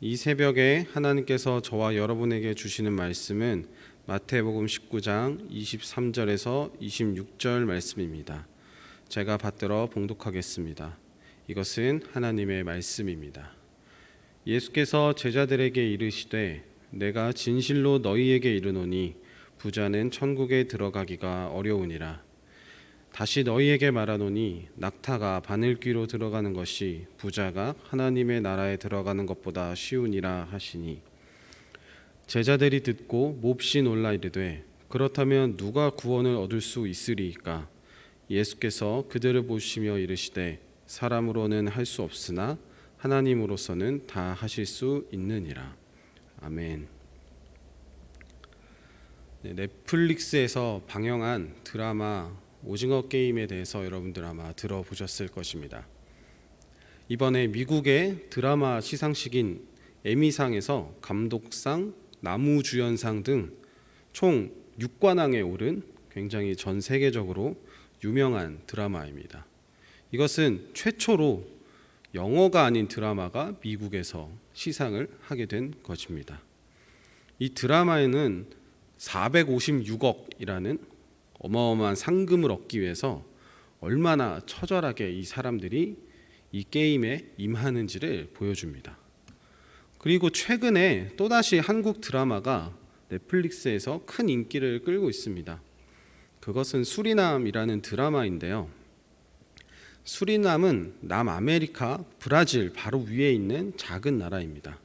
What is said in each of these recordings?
이 새벽에 하나님께서 저와 여러분에게 주시는 말씀은 마태복음 19장 23절에서 26절 말씀입니다. 제가 받들어 봉독하겠습니다. 이것은 하나님의 말씀입니다. 예수께서 제자들에게 이르시되 내가 진실로 너희에게 이르노니 부자는 천국에 들어가기가 어려우니라. 다시 너희에게 말하노니 낙타가 바늘귀로 들어가는 것이 부자가 하나님의 나라에 들어가는 것보다 쉬우니라 하시니, 제자들이 듣고 몹시 놀라 이르되 그렇다면 누가 구원을 얻을 수 있으리이까? 예수께서 그들을 보시며 이르시되 사람으로는 할 수 없으나 하나님으로서는 다 하실 수 있느니라. 아멘. 넷플릭스에서 방영한 드라마 오징어 게임에 대해서 여러분들 아마 들어보셨을 것입니다. 이번에 미국의 드라마 시상식인 에미상에서 감독상, 나무주연상 등 총 6관왕에 오른 굉장히 전 세계적으로 유명한 드라마입니다. 이것은 최초로 영어가 아닌 드라마가 미국에서 시상을 하게 된 것입니다. 이 드라마에는 456억이라는 어마어마한 상금을 얻기 위해서 얼마나 처절하게 이 사람들이 이 게임에 임하는지를 보여줍니다. 그리고 최근에 또다시 한국 드라마가 넷플릭스에서 큰 인기를 끌고 있습니다. 그것은 수리남이라는 드라마인데요. 수리남은 남아메리카 브라질 바로 위에 있는 작은 나라입니다.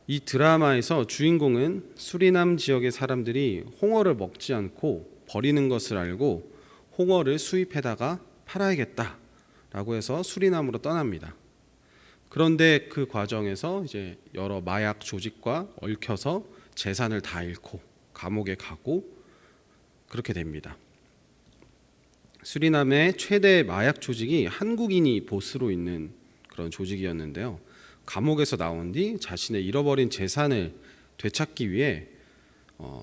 이 드라마에서 주인공은 수리남 지역의 사람들이 홍어를 먹지 않고 버리는 것을 알고 홍어를 수입해다가 팔아야겠다라고 해서 수리남으로 떠납니다. 그런데 그 과정에서 이제 여러 마약 조직과 얽혀서 재산을 다 잃고 감옥에 가고 그렇게 됩니다. 수리남의 최대 마약 조직이 한국인이 보스로 있는 그런 조직이었는데요. 감옥에서 나온 뒤 자신의 잃어버린 재산을 되찾기 위해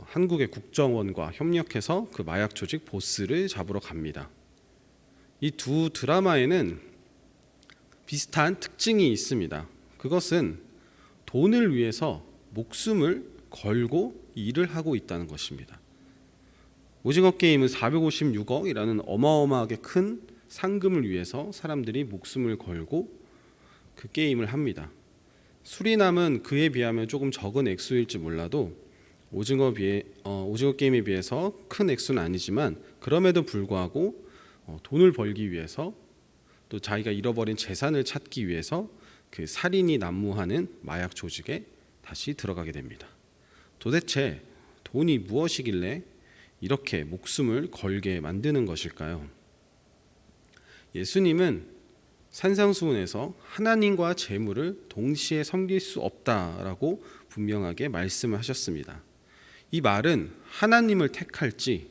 한국의 국정원과 협력해서 그 마약 조직 보스를 잡으러 갑니다. 이 두 드라마에는 비슷한 특징이 있습니다. 그것은 돈을 위해서 목숨을 걸고 일을 하고 있다는 것입니다. 오징어 게임은 456억이라는 어마어마하게 큰 상금을 위해서 사람들이 목숨을 걸고 그 게임을 합니다. 수리남은 그에 비하면 조금 적은 액수일지 몰라도 오징어 게임에 비해서 큰 액수는 아니지만 그럼에도 불구하고 돈을 벌기 위해서 또 자기가 잃어버린 재산을 찾기 위해서 그 살인이 난무하는 마약 조직에 다시 들어가게 됩니다. 도대체 돈이 무엇이길래 이렇게 목숨을 걸게 만드는 것일까요? 예수님은 산상수훈에서 하나님과 재물을 동시에 섬길 수 없다라고 분명하게 말씀을 하셨습니다. 이 말은 하나님을 택할지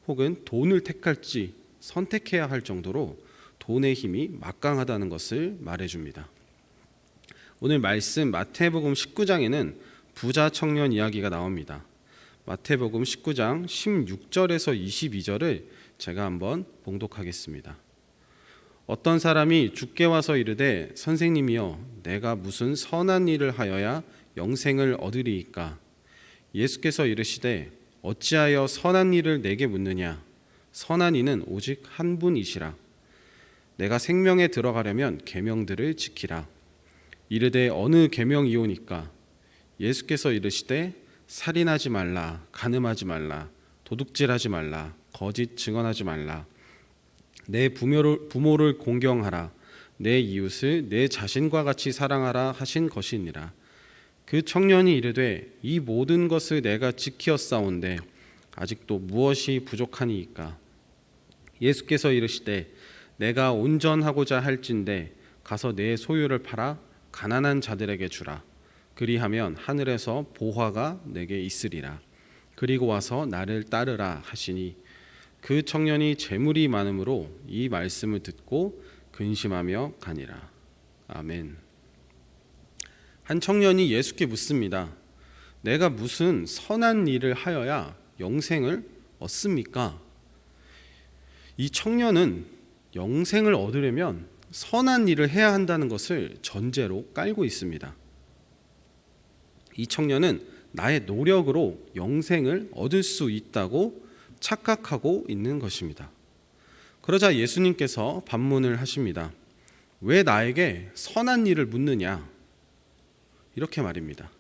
혹은 돈을 택할지 선택해야 할 정도로 돈의 힘이 막강하다는 것을 말해줍니다. 오늘 말씀 마태복음 19장에는 부자 청년 이야기가 나옵니다. 마태복음 19장 16절에서 22절을 제가 한번 봉독하겠습니다. 어떤 사람이 주께 와서 이르되 선생님이여 내가 무슨 선한 일을 하여야 영생을 얻으리이까? 예수께서 이르시되 어찌하여 선한 일을 내게 묻느냐? 선한 이는 오직 한 분이시라. 내가 생명에 들어가려면 계명들을 지키라. 이르되 어느 계명이오니까? 예수께서 이르시되 살인하지 말라, 간음하지 말라, 도둑질하지 말라, 거짓 증언하지 말라, 내 부모를 공경하라, 내 이웃을 내 자신과 같이 사랑하라 하신 것이니라. 그 청년이 이르되 이 모든 것을 내가 지키었사온데 아직도 무엇이 부족하니이까? 예수께서 이르시되 내가 온전하고자 할진대 가서 내 소유를 팔아 가난한 자들에게 주라. 그리하면 하늘에서 보화가 내게 있으리라. 그리고 와서 나를 따르라 하시니, 그 청년이 재물이 많음으로 이 말씀을 듣고 근심하며 가니라. 아멘. 한 청년이 예수께 묻습니다. 내가 무슨 선한 일을 하여야 영생을 얻습니까? 이 청년은 영생을 얻으려면 선한 일을 해야 한다는 것을 전제로 깔고 있습니다. 이 청년은 나의 노력으로 영생을 얻을 수 있다고 착각하고 있는 것입니다. 그러자 예수님께서 반문을 하십니다. 왜 나에게 선한 일을 묻느냐? 이렇게 말입니다.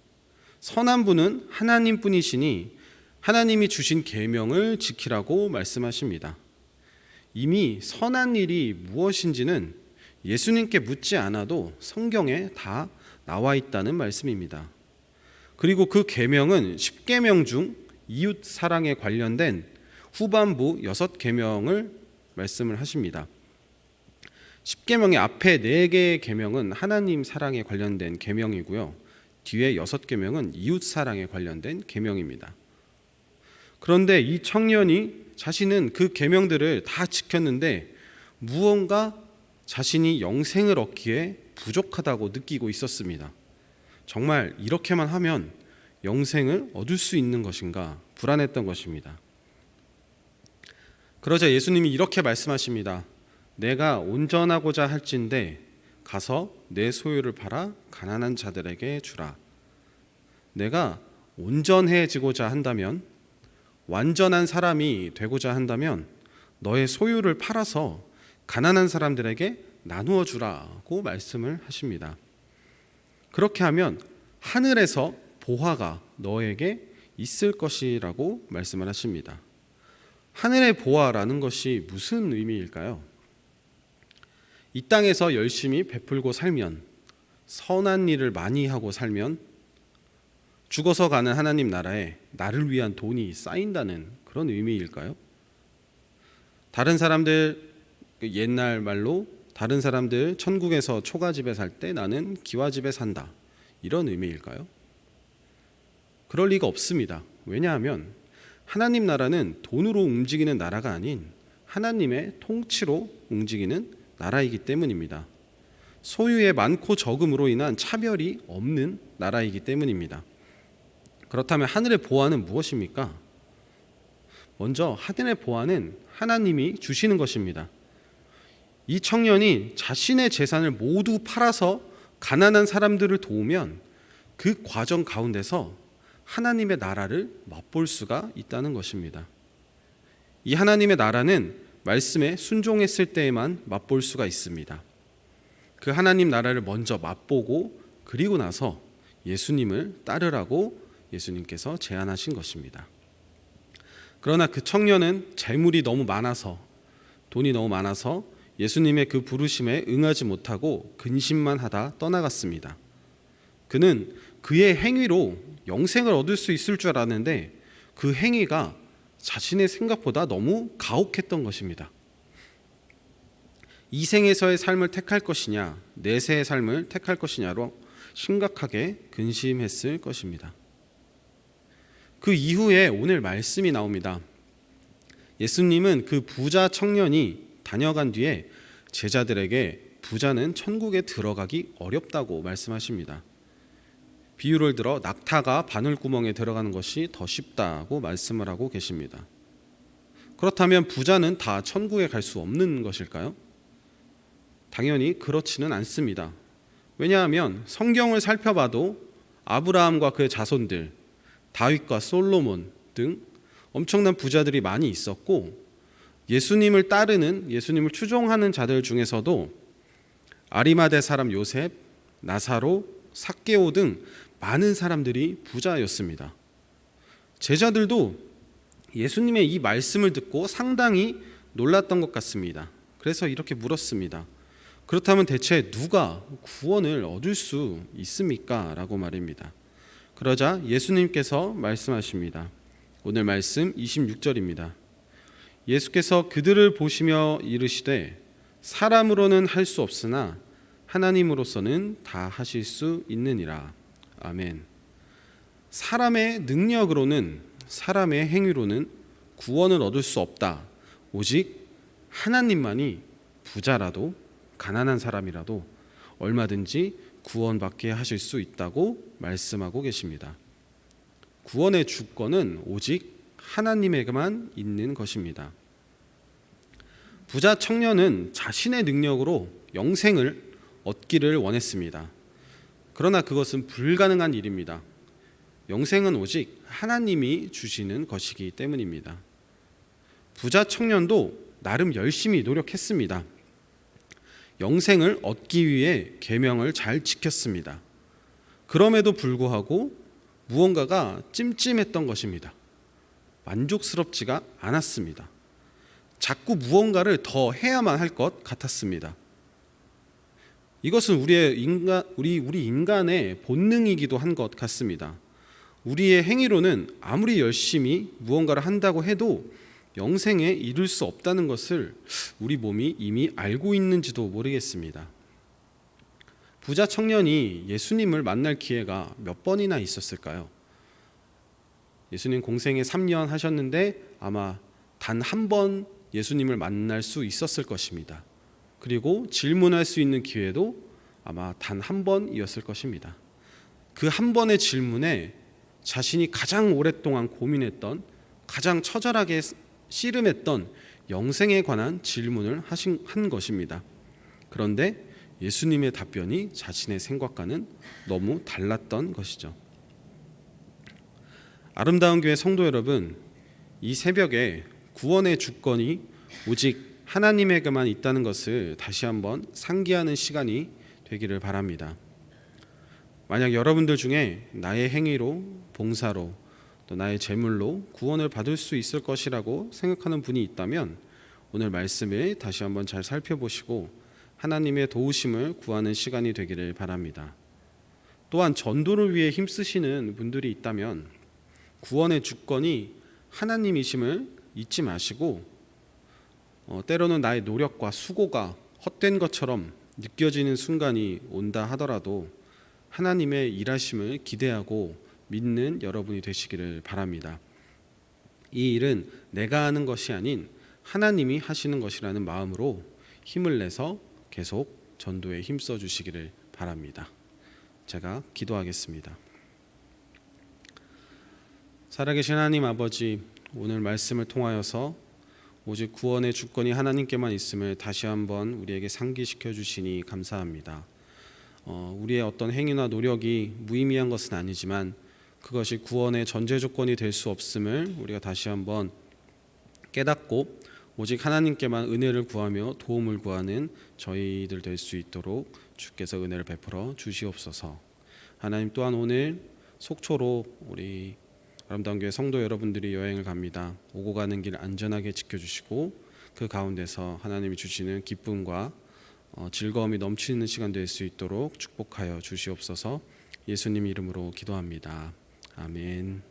선한 분은 하나님뿐이시니 하나님이 주신 계명을 지키라고 말씀하십니다. 이미 선한 일이 무엇인지는 예수님께 묻지 않아도 성경에 다 나와 있다는 말씀입니다. 그리고 그 계명은 10계명 중 이웃 사랑에 관련된 후반부 6계명을 말씀을 하십니다. 10계명의 앞에 4개의 계명은 하나님 사랑에 관련된 계명이고요. 뒤에 6계명은 이웃 사랑에 관련된 계명입니다. 그런데 이 청년이 자신은 그 계명들을 다 지켰는데 무언가 자신이 영생을 얻기에 부족하다고 느끼고 있었습니다. 정말 이렇게만 하면 영생을 얻을 수 있는 것인가 불안했던 것입니다. 그러자 예수님이 이렇게 말씀하십니다. 내가 온전하고자 할진대 가서 내 소유를 팔아 가난한 자들에게 주라. 내가 온전해지고자 한다면, 완전한 사람이 되고자 한다면 너의 소유를 팔아서 가난한 사람들에게 나누어 주라고 말씀을 하십니다. 그렇게 하면 하늘에서 보화가 너에게 있을 것이라고 말씀을 하십니다. 하늘의 보화라는 것이 무슨 의미일까요? 이 땅에서 열심히 베풀고 살면, 선한 일을 많이 하고 살면 죽어서 가는 하나님 나라에 나를 위한 돈이 쌓인다는 그런 의미일까요? 다른 사람들, 옛날 말로 다른 사람들 천국에서 초가집에 살 때 나는 기와집에 산다, 이런 의미일까요? 그럴 리가 없습니다. 왜냐하면 하나님 나라는 돈으로 움직이는 나라가 아닌 하나님의 통치로 움직이는 나라이기 때문입니다. 소유의 많고 적음으로 인한 차별이 없는 나라이기 때문입니다. 그렇다면 하늘의 보화는 무엇입니까? 먼저 하늘의 보화는 하나님이 주시는 것입니다. 이 청년이 자신의 재산을 모두 팔아서 가난한 사람들을 도우면 그 과정 가운데서 하나님의 나라를 맛볼 수가 있다는 것입니다. 이 하나님의 나라는 말씀에 순종했을 때에만 맛볼 수가 있습니다. 그 하나님 나라를 먼저 맛보고 그리고 나서 예수님을 따르라고 예수님께서 제안하신 것입니다. 그러나 그 청년은 재물이 너무 많아서, 돈이 너무 많아서 예수님의 그 부르심에 응하지 못하고 근심만 하다 떠나갔습니다. 그는 그의 행위로 영생을 얻을 수 있을 줄 알았는데 그 행위가 자신의 생각보다 너무 가혹했던 것입니다. 이 생에서의 삶을 택할 것이냐, 내세의 삶을 택할 것이냐로 심각하게 근심했을 것입니다. 그 이후에 오늘 말씀이 나옵니다. 예수님은 그 부자 청년이 다녀간 뒤에 제자들에게 부자는 천국에 들어가기 어렵다고 말씀하십니다. 비유를 들어 낙타가 바늘구멍에 들어가는 것이 더 쉽다고 말씀을 하고 계십니다. 그렇다면 부자는 다 천국에 갈 수 없는 것일까요? 당연히 그렇지는 않습니다. 왜냐하면 성경을 살펴봐도 아브라함과 그의 자손들, 다윗과 솔로몬 등 엄청난 부자들이 많이 있었고, 예수님을 따르는, 예수님을 추종하는 자들 중에서도 아리마대 사람 요셉, 나사로, 삭개오 등 많은 사람들이 부자였습니다. 제자들도 예수님의 이 말씀을 듣고 상당히 놀랐던 것 같습니다. 그래서 이렇게 물었습니다. 그렇다면 대체 누가 구원을 얻을 수 있습니까? 라고 말입니다. 그러자 예수님께서 말씀하십니다. 오늘 말씀 26절입니다. 예수께서 그들을 보시며 이르시되 사람으로는 할 수 없으나 하나님으로서는 다 하실 수 있느니라. 아멘. 사람의 능력으로는, 사람의 행위로는 구원을 얻을 수 없다. 오직 하나님만이 부자라도 가난한 사람이라도 얼마든지 구원받게 하실 수 있다고 말씀하고 계십니다. 구원의 주권은 오직 하나님에게만 있는 것입니다. 부자 청년은 자신의 능력으로 영생을 얻기를 원했습니다. 그러나 그것은 불가능한 일입니다. 영생은 오직 하나님이 주시는 것이기 때문입니다. 부자 청년도 나름 열심히 노력했습니다. 영생을 얻기 위해 계명을 잘 지켰습니다. 그럼에도 불구하고 무언가가 찜찜했던 것입니다. 만족스럽지가 않았습니다. 자꾸 무언가를 더 해야만 할 것 같았습니다. 이것은 우리 인간의 본능이기도 한 것 같습니다. 우리의 행위로는 아무리 열심히 무언가를 한다고 해도 영생에 이룰 수 없다는 것을 우리 몸이 이미 알고 있는지도 모르겠습니다. 부자 청년이 예수님을 만날 기회가 몇 번이나 있었을까요? 예수님 공생에 3년 하셨는데 아마 단 한 번 예수님을 만날 수 있었을 것입니다. 그리고 질문할 수 있는 기회도 아마 단 한 번이었을 것입니다. 그 한 번의 질문에 자신이 가장 오랫동안 고민했던, 가장 처절하게 씨름했던 영생에 관한 질문을 한 것입니다. 그런데 예수님의 답변이 자신의 생각과는 너무 달랐던 것이죠. 아름다운 교회 성도 여러분, 이 새벽에 구원의 주권이 오직 하나님에게만 있다는 것을 다시 한번 상기하는 시간이 되기를 바랍니다. 만약 여러분들 중에 나의 행위로, 봉사로, 또 나의 재물로 구원을 받을 수 있을 것이라고 생각하는 분이 있다면 오늘 말씀을 다시 한번 잘 살펴보시고 하나님의 도우심을 구하는 시간이 되기를 바랍니다. 또한 전도를 위해 힘쓰시는 분들이 있다면 구원의 주권이 하나님이심을 잊지 마시고 때로는 나의 노력과 수고가 헛된 것처럼 느껴지는 순간이 온다 하더라도 하나님의 일하심을 기대하고 믿는 여러분이 되시기를 바랍니다. 이 일은 내가 하는 것이 아닌 하나님이 하시는 것이라는 마음으로 힘을 내서 계속 전도에 힘써 주시기를 바랍니다. 제가 기도하겠습니다. 살아계신 하나님 아버지, 오늘 말씀을 통하여서 오직 구원의 주권이 하나님께만 있음을 다시 한번 우리에게 상기시켜 주시니 감사합니다. 우리의 어떤 행위나 노력이 무의미한 것은 아니지만 그것이 구원의 전제 조건이 될 수 없음을 우리가 다시 한번 깨닫고 오직 하나님께만 은혜를 구하며 도움을 구하는 저희들 될 수 있도록 주께서 은혜를 베풀어 주시옵소서. 하나님, 또한 오늘 속초로 우리 아름다운 교회 성도 여러분들이 여행을 갑니다. 오고 가는 길 안전하게 지켜주시고 그 가운데서 하나님이 주시는 기쁨과 즐거움이 넘치는 시간 될 수 있도록 축복하여 주시옵소서. 예수님 이름으로 기도합니다. 아멘.